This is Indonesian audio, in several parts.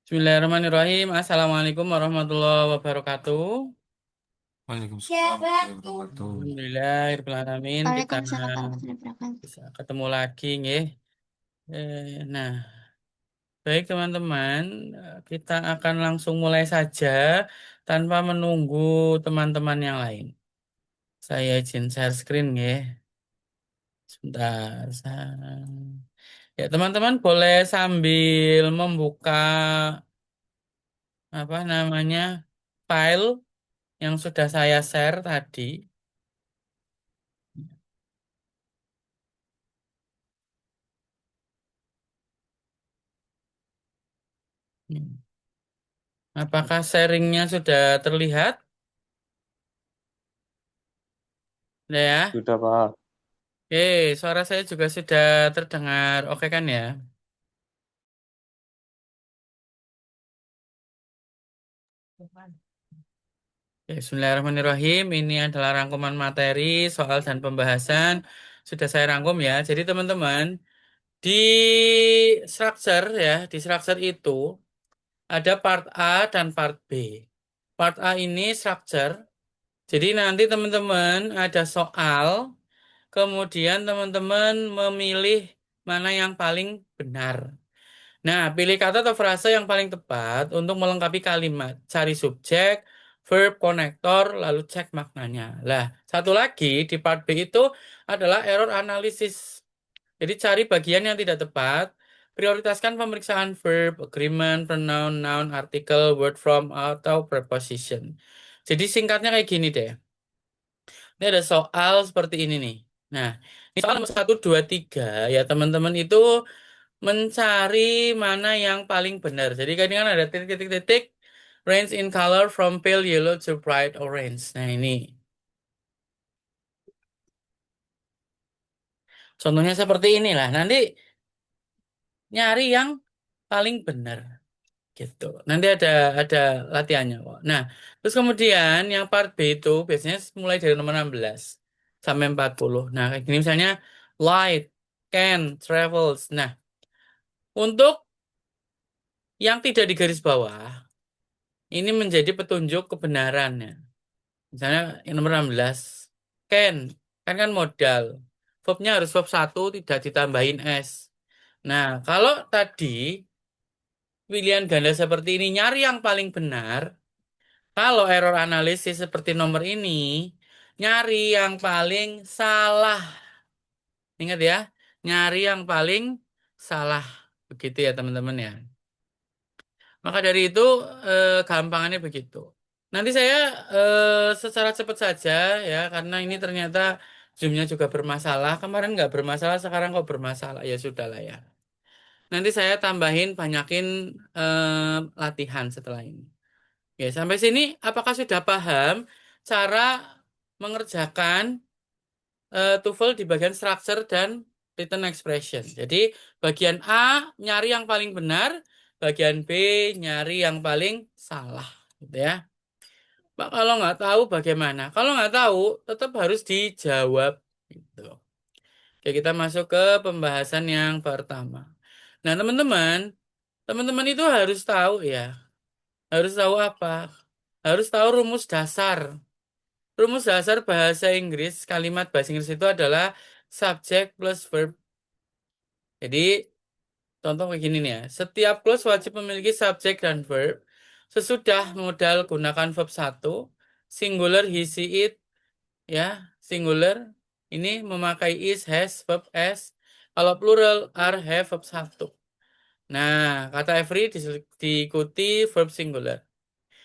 Bismillahirrahmanirrahim. Assalamualaikum warahmatullahi wabarakatuh. Waalaikumsalam warahmatullahi wabarakatuh. Alhamdulillahirrahmanirrahim. Kita Waalaikumsalam warahmatullahi wabarakatuh. bisa ketemu lagi, nggih. Nah, baik teman-teman, kita akan langsung mulai saja tanpa menunggu teman-teman yang lain. Saya izin share screen, nggih. Sebentar. Ya, teman-teman boleh sambil membuka apa namanya file yang sudah saya share tadi. Apakah sharingnya sudah terlihat? Udah ya? Sudah, Pak. Oke, suara saya juga sudah terdengar. Oke kan ya? Oke, Bismillahirrahmanirrahim. Ini adalah rangkuman materi, soal dan pembahasan. Sudah saya rangkum ya. Jadi teman-teman, di di structure itu ada part A dan part B. Part A ini structure. Jadi nanti teman-teman ada soal. Kemudian teman-teman memilih mana yang paling benar. Nah, pilih kata atau frase yang paling tepat untuk melengkapi kalimat. Cari subjek, verb, konektor, lalu cek maknanya. Lah, satu lagi di part B itu adalah error analysis. Jadi cari bagian yang tidak tepat, prioritaskan pemeriksaan verb, agreement, pronoun, noun, artikel, word from, atau preposition. Jadi singkatnya kayak gini deh. Ini ada soal seperti ini nih. Nah, ini soal nomor 1, 2, 3. Ya, teman-teman itu mencari mana yang paling benar. Jadi kan ini kan ada titik-titik-titik. Range in color from pale yellow to bright orange. Nah, ini. Contohnya seperti inilah. Nanti nyari yang paling benar. Gitu. Nanti ada latihannya kok. Nah, terus kemudian yang part B itu biasanya mulai dari nomor 16 sampai 40. Nah, kayak gini misalnya light, can, travels. Nah, untuk yang tidak di garis bawah, ini menjadi petunjuk kebenarannya. Misalnya yang nomor 16, can, kan modal. Verbnya harus verb satu, tidak ditambahin S. Nah, kalau tadi pilihan ganda seperti ini nyari yang paling benar, kalau error analisis seperti nomor ini, nyari yang paling salah. Ingat ya, nyari yang paling salah. Begitu ya teman-teman ya. Maka dari itu gampangannya begitu. Nanti saya secara cepat saja ya, karena ini ternyata Zoom-nya juga bermasalah. Kemarin nggak bermasalah, sekarang kok bermasalah. Ya sudahlah ya. Nanti saya tambahin banyakin latihan setelah ini. Ya, sampai sini apakah sudah paham cara mengerjakan TOEFL di bagian structure dan written expression? Jadi bagian A nyari yang paling benar, bagian B nyari yang paling salah, gitu ya. Pak, kalau nggak tahu bagaimana? Kalau nggak tahu, tetap harus dijawab. Gitu. Oke, kita masuk ke pembahasan yang pertama. Nah, teman-teman itu harus tahu ya. Harus tahu apa? Harus tahu rumus dasar. Rumus dasar bahasa Inggris, kalimat bahasa Inggris itu adalah subject plus verb. Jadi, contoh begini nih ya. Setiap clause wajib memiliki subjek dan verb. Sesudah modal gunakan verb satu, singular he, she, it, ya, singular. Ini memakai is, has, verb as. Kalau plural, are, have, verb satu. Nah, kata every diikuti verb singular.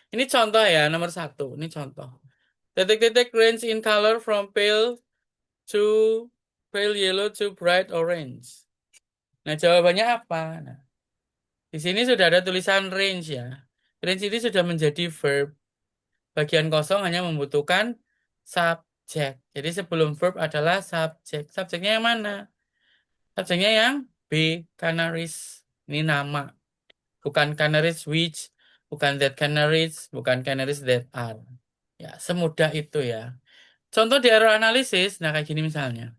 Ini contoh ya, nomor satu. Ini contoh. Titik-titik range in color from to pale yellow to bright orange. Nah, jawabannya apa? Nah, di sini sudah ada tulisan range ya. Range ini sudah menjadi verb. Bagian kosong hanya membutuhkan subjek. Jadi sebelum verb adalah subjek. Subjeknya yang mana? Subjeknya yang B, canaries. Ini nama. Bukan canaries which, bukan that canaries, bukan canaries that are. Ya, semudah itu ya. Contoh di error analysis, nah kayak gini misalnya.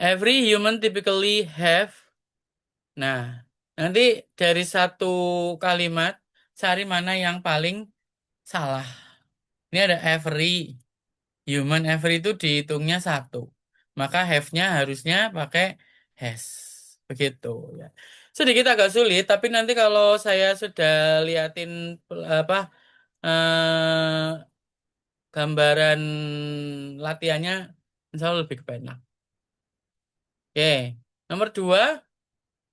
Every human typically have. Nah, Nanti dari satu kalimat cari mana yang paling salah. Ini ada every. Human every itu dihitungnya satu. Maka have-nya harusnya pakai has. Begitu ya. Sedikit agak sulit, tapi nanti kalau saya sudah liatin apa gambaran latihannya, insya Allah lebih kepenak. Oke. Nomor dua,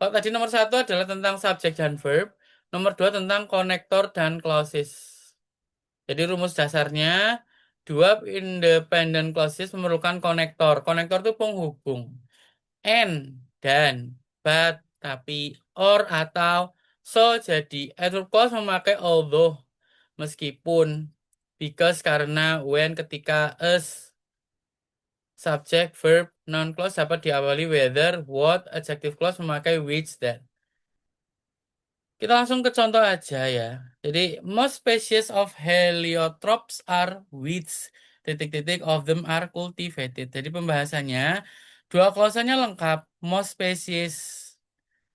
kalau tadi nomor satu adalah tentang subjek dan verb. Nomor dua tentang konektor dan clauses. Jadi rumus dasarnya dua independent clauses memerlukan konektor. Konektor itu penghubung. And, dan, but, tapi, or, atau, so, jadi. Adverb clause memakai although, meskipun, because, karena, when, ketika, as, subject, verb, noun clause dapat diawali whether, what, adjective clause memakai which, that. Kita langsung ke contoh aja ya. Jadi, most species of heliotropes are weeds. Titik-titik of them are cultivated. Jadi pembahasannya, dua klausanya lengkap. Most species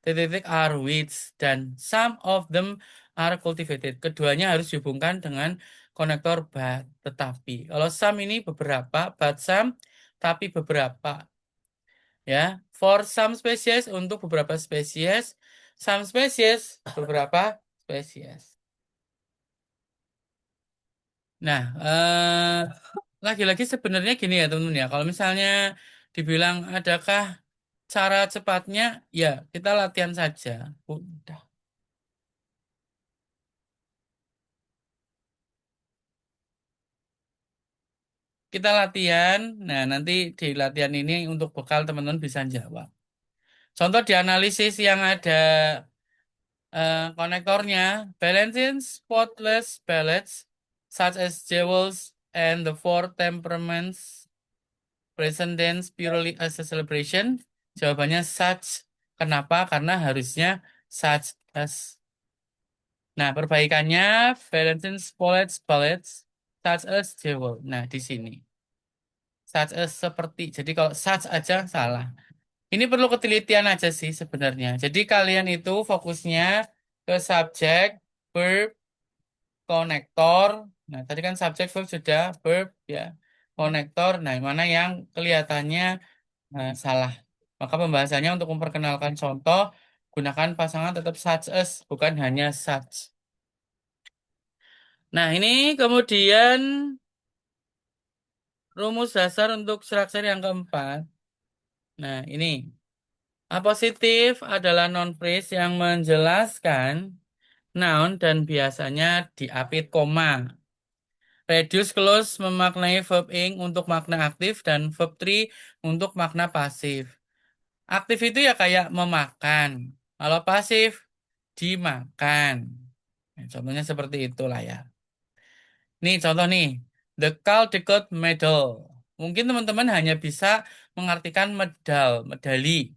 titik-titik are weeds dan some of them are cultivated. Keduanya harus dihubungkan dengan konektor but, tetapi. Kalau some ini beberapa, but some, tapi beberapa. Ya, for some species untuk beberapa spesies, some species beberapa spesies. Nah, lagi-lagi sebenarnya gini ya teman-teman ya. Kalau misalnya dibilang adakah cara cepatnya, ya kita latihan saja. Udah. Kita latihan. Nah, nanti di latihan ini untuk bekal teman-teman bisa jawab. Contoh di analisis yang ada konektornya, balancing spotless palettes such as jewels and the four temperaments present tense purely as a celebration. Jawabannya such. Kenapa? Karena harusnya such as. Nah, perbaikannya balancing spotless palettes such as jewel. Nah, di sini. Such as seperti. Jadi kalau such aja salah. Ini perlu ketelitian aja sih sebenarnya. Jadi kalian itu fokusnya ke subjek, verb, konektor. Nah, tadi kan subjek, verb sudah, verb ya, konektor. Nah, mana yang kelihatannya salah. Maka pembahasannya untuk memperkenalkan contoh, gunakan pasangan tetap such as, bukan hanya such. Nah, ini kemudian rumus dasar untuk struktur yang keempat. Nah, ini. Apositif adalah noun phrase yang menjelaskan noun dan biasanya diapit koma. Reduce clause memaknai verb ing untuk makna aktif dan verb three untuk makna pasif. Aktif itu ya kayak memakan. Kalau pasif, dimakan. Nah, contohnya seperti itulah ya. Nih contoh nih. The Caldecott Medal. Mungkin teman-teman hanya bisa mengartikan medal, medali.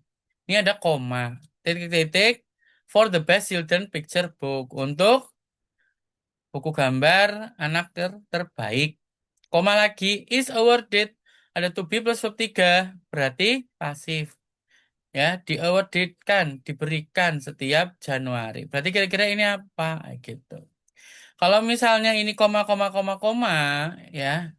Ini ada koma. Titik-titik for the best children picture book. Untuk buku gambar anak terbaik. Koma lagi is awarded. Ada to be plus verb 3. Berarti pasif. Ya, diawardedkan, diberikan setiap Januari. Berarti kira-kira ini apa? Gitu. Kalau misalnya ini koma, ya,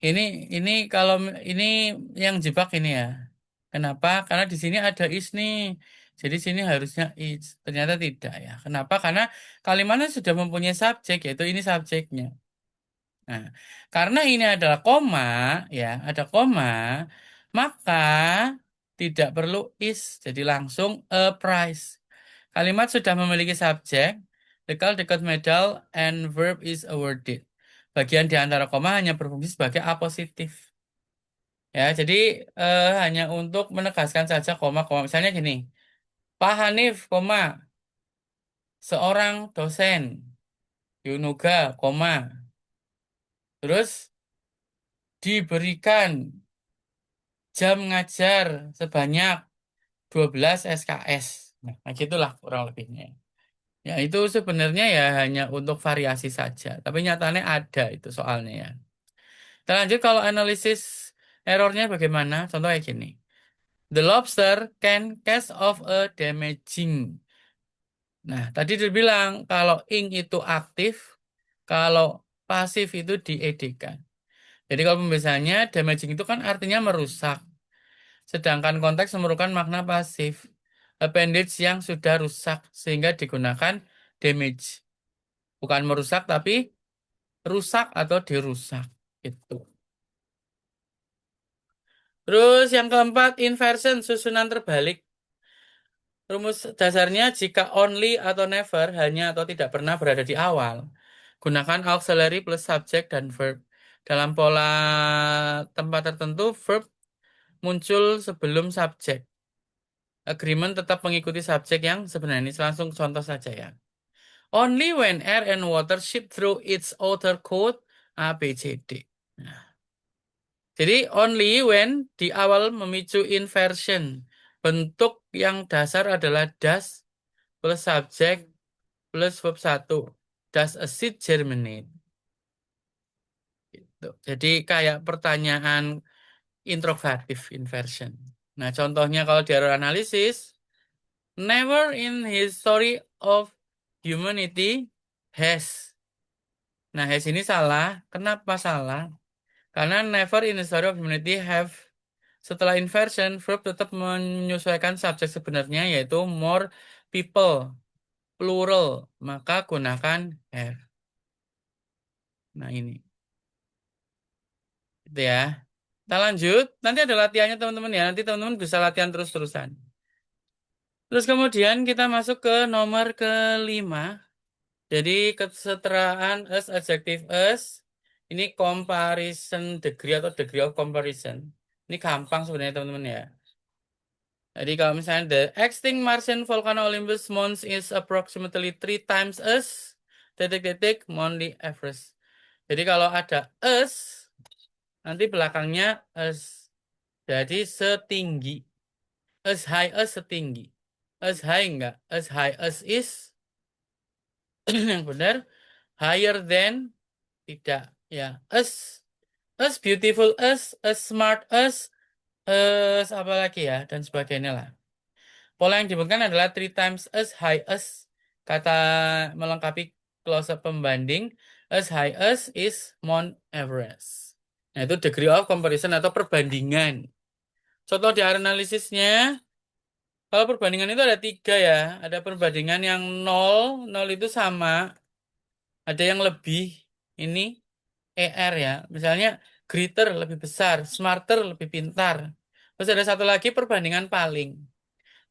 ini ini kalau ini yang jebak ini ya. Kenapa? Karena di sini ada is nih. Jadi sini harusnya is. Ternyata tidak ya. Kenapa? Karena kalimatnya sudah mempunyai subjek, yaitu ini subjeknya. Nah, karena ini adalah koma, ya, ada koma, maka tidak perlu is, jadi langsung a price. Kalimat sudah memiliki subjek, dekal dekat medal, and verb is awarded. Bagian di antara koma hanya berfungsi sebagai apositif. Ya, jadi hanya untuk menegaskan saja koma-koma. Misalnya gini, Pak Hanif, koma, seorang dosen, Yunuga, koma, terus diberikan jam ngajar sebanyak 12 SKS. Nah, gitulah kurang lebihnya. Ya, itu sebenarnya ya hanya untuk variasi saja. Tapi nyatanya ada itu soalnya ya. Kita lanjut kalau analisis errornya bagaimana? Contohnya gini. The lobster can cast off a damaging. Nah, tadi dibilang kalau ing itu aktif, kalau pasif itu diedikan. Jadi kalau pembiasaannya damaging itu kan artinya merusak. Sedangkan konteks memerlukan makna pasif. Appendage yang sudah rusak sehingga digunakan damage. Bukan merusak tapi rusak atau dirusak. Itu. Terus yang keempat, inversion, susunan terbalik. Rumus dasarnya jika only atau never, hanya atau tidak pernah berada di awal. Gunakan auxiliary plus subject dan verb. Dalam pola tempat tertentu, verb muncul sebelum subjek. Agreement tetap mengikuti subjek yang sebenarnya. Ini langsung contoh saja ya. Only when air and water ship through its outer coat, A, B, C, D. Nah, jadi only when di awal memicu inversion. Bentuk yang dasar adalah das plus subjek plus verb 1. Does a seed germinate? Gitu. Jadi kayak pertanyaan introgatif inversion. Nah, contohnya kalau di error analisis, never in history of humanity has. Nah, has ini salah. Kenapa salah? Karena never in history of humanity have. Setelah inversion, verb tetap menyesuaikan subjek sebenarnya yaitu more people, plural. Maka gunakan have. Nah, ini. Gitu ya. Kita lanjut. Nanti ada latihannya teman-teman ya. Nanti teman-teman bisa latihan terus-terusan. Terus kemudian kita masuk ke nomor kelima. Jadi kesetaraan as, adjective as. Ini comparison degree atau degree of comparison. Ini gampang sebenarnya teman-teman ya. Jadi kalau misalnya the extinct Martian volcano Olympus Mons is approximately 3 times as titik-titik Mount Everest. Jadi kalau ada as, nanti belakangnya as. Jadi setinggi. As high as setinggi. As high enggak? As high as is yang benar. Higher than tidak. Ya. As beautiful as smart as apa lagi ya dan sebagainya lah. Pola yang diberikan adalah 3 times as high as kata melengkapi clause pembanding as high as is Mount Everest. Nah, itu degree of comparison atau perbandingan. Contoh di analisisnya, kalau perbandingan itu ada 3 ya. Ada perbandingan yang nol itu sama. Ada yang lebih, ini ER ya. Misalnya greater lebih besar, smarter lebih pintar. Terus ada satu lagi perbandingan paling.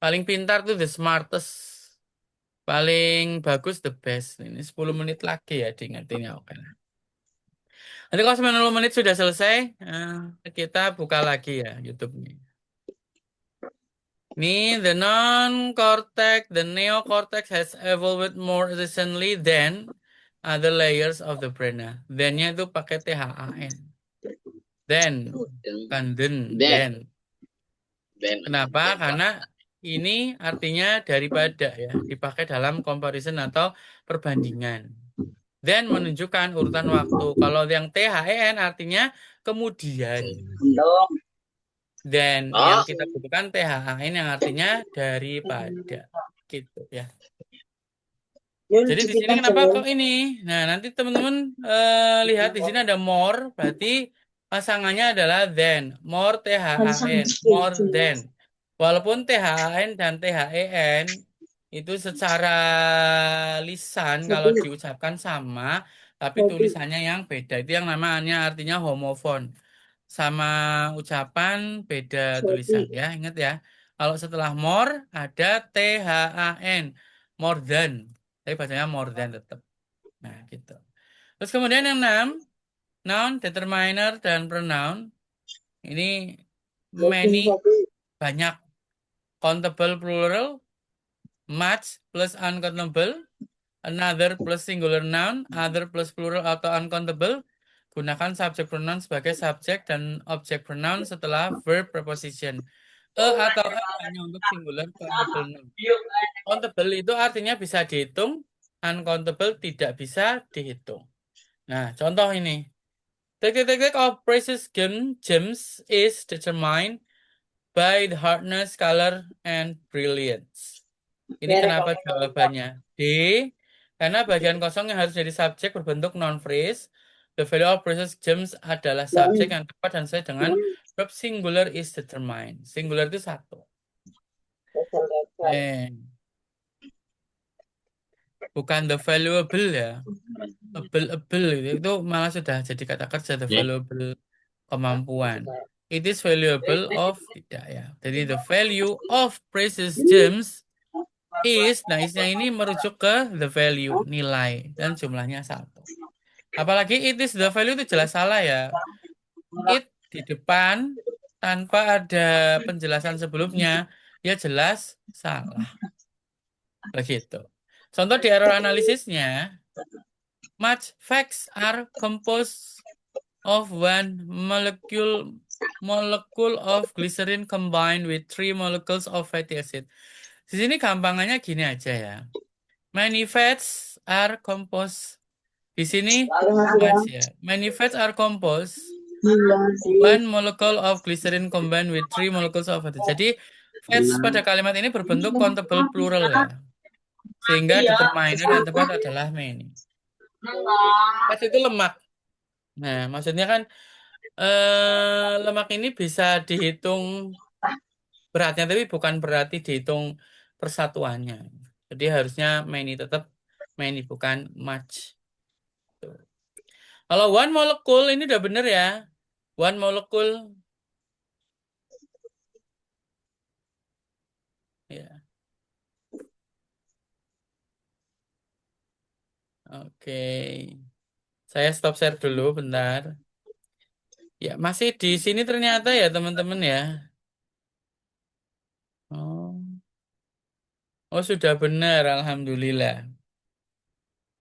Paling pintar tuh the smartest. Paling bagus the best. Ini 10 menit lagi ya diingetin ya. Oke. Nanti kalau 90 menit sudah selesai, kita buka lagi ya YouTube-nya. Ini the non-cortex, the neocortex has evolved more recently than other layers of the brain. Nah, then-nya itu pakai THAN. Then, bukan then. Kenapa? Karena ini artinya daripada ya, dipakai dalam comparison atau perbandingan. Then menunjukkan urutan waktu. Kalau yang THEN artinya kemudian. Dan yang kita butuhkan THAN yang artinya daripada. Gitu ya. Jadi di sini kenapa kok ini? Nah, nanti teman-teman lihat di sini ada more, berarti pasangannya adalah than. More THAN, more than. Walaupun THAN dan THEN itu secara lisan kalau diucapkan sama, tapi tulisannya yang beda. Itu yang namanya artinya homofon. Sama ucapan beda tulisan ya, ingat ya. Kalau setelah more ada THAN, more than. Tapi bacanya more than tetap. Nah, gitu. Terus kemudian yang 6, noun, determiner, dan pronoun. Ini many, banyak. Countable plural, much plus uncountable, another plus singular noun, other plus plural atau uncountable. Gunakan subject pronoun sebagai subjek dan object pronoun setelah verb preposition. Atau a hanya untuk singular countable noun. Countable itu artinya bisa dihitung, uncountable tidak bisa dihitung. Nah, contoh ini. Titik-titik of precious gems is determined by the hardness, color, and brilliance. Ini kenapa jawabannya? D, karena bagian kosong yang harus jadi subjek berbentuk non-phrase. The value of precious gems adalah subjek yang tepat dan sesuai dengan verb singular is determined. Singular itu satu. Eh, bukan the valuable ya. Able gitu. Itu malah sudah jadi kata kerja the valuable kemampuan. It is valuable of tidak ya. Jadi the value of precious gems is, nah isnya ini merujuk ke the value, nilai, dan jumlahnya satu. Apalagi it is the value itu jelas salah ya. It di depan tanpa ada penjelasan sebelumnya, ya jelas salah. Begitu. Contoh di error analisisnya, much facts are composed of one molecule of glycerin combined with three molecules of fatty acid. Di sini gampangannya gini aja ya. Many fats are composed. Di sini much ya. Many fats are composed one molecule of glycerin combined with three molecules of fatty. Jadi fats pada kalimat ini berbentuk countable plural ya. Sehingga determiner yang tepat adalah many. Fats itu lemak. Nah, maksudnya kan lemak ini bisa dihitung beratnya, tapi bukan berarti dihitung persatuannya. Jadi harusnya many tetap many, bukan much. Tuh. Kalau one molecule ini udah bener ya. One molecule, ya. Oke. Saya stop share dulu bentar. Ya, masih di sini ternyata ya teman-teman ya. Oh. Oh, sudah benar, alhamdulillah.